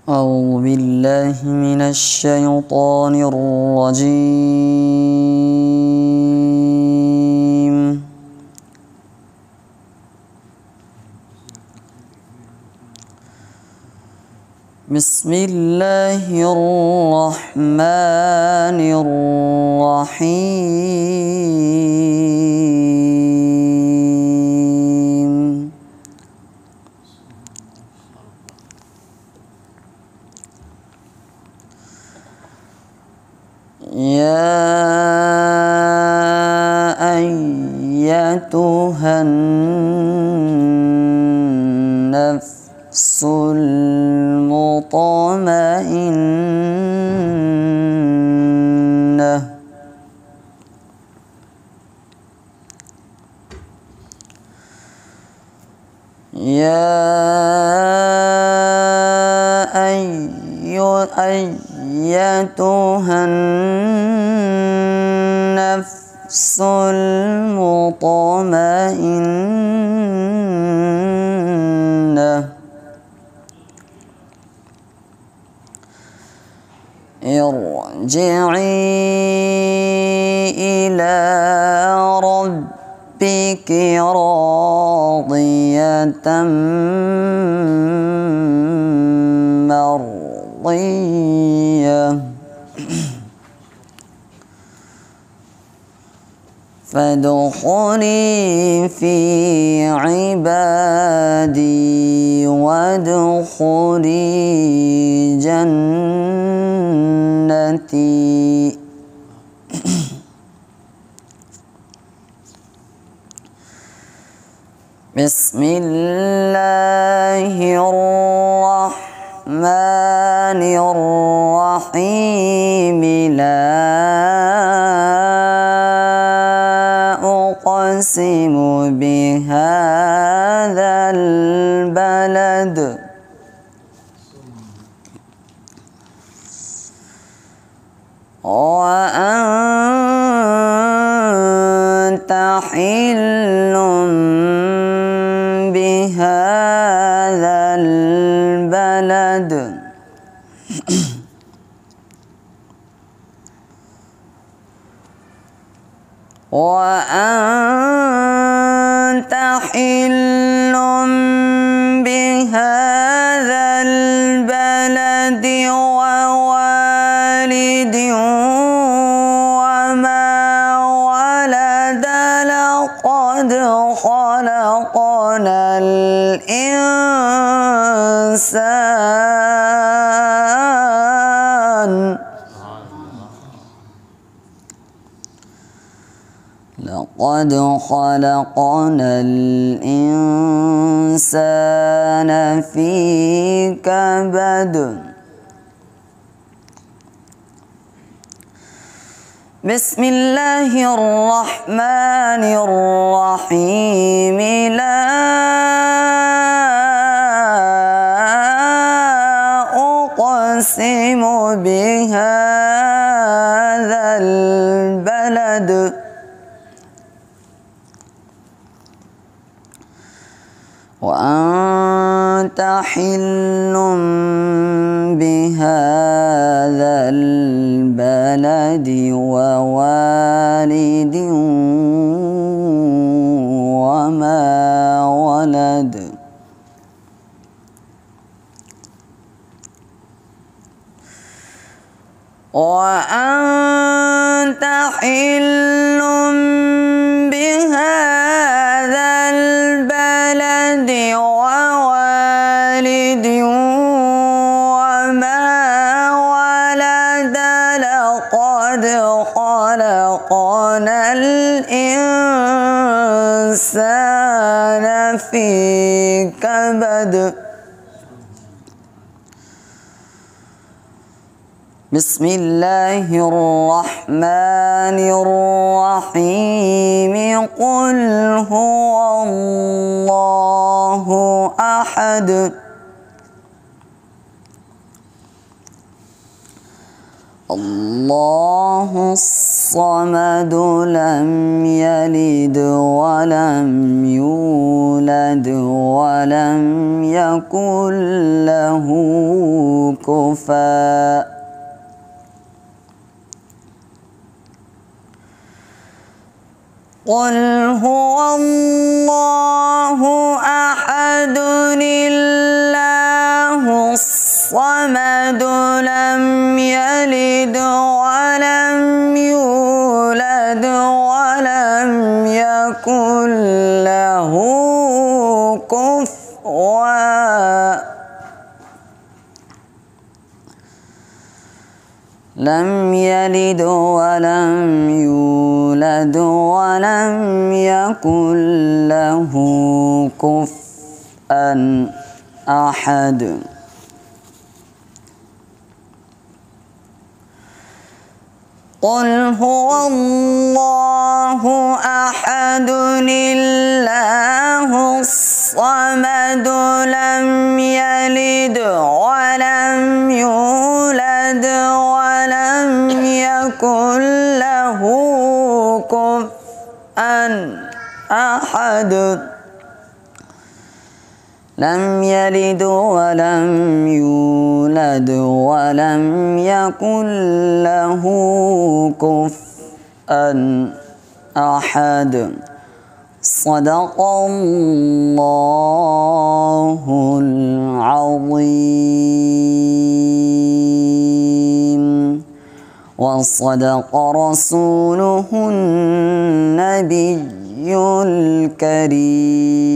أعوذ بالله من الشيطان الرجيم. بسم الله الرحمن الرحيم. يا أيتها النفس المطمئنة أيتها النفس المطمئنة ارجعي إلى ربك راضية مرضية فادخلي في عبادي وادخلي جنتي. بسم الله الرحمن الرحيم. لا أقسم بهذا البلد وأنت حل بهذا البلد وأنت حل بهذا البلد ووالد وما ولد. لقد خلقنا الإنسان لقد خلقنا الإنسان في كبد. بسم الله الرحمن الرحيم. لا أقسم بهذا البلد وأنت حل بهذا البلد ووالد وما ولد. وأنت حل بهذا البلد ووالد وما ولد. لقد خلقنا الإنسان في كبد. بسم الله الرحمن الرحيم. قل هو الله أحد الله الصمد لم يلد ولم يولد ولم يكن له كفوا قل هو الله أحد الله الصمد لم يلد ولم يولد ولم يكن له كفوا لم يلد ولم يولد ولم يكن له كفوا أحد قل هو الله أحد الله الصمد لم يلد ولم يولد ولم يكن له كفوا أحد لم يلد ولم يولد ولم يكن له كفوا أحد صدق الله العظيم وصدق رسوله النبي الكريم.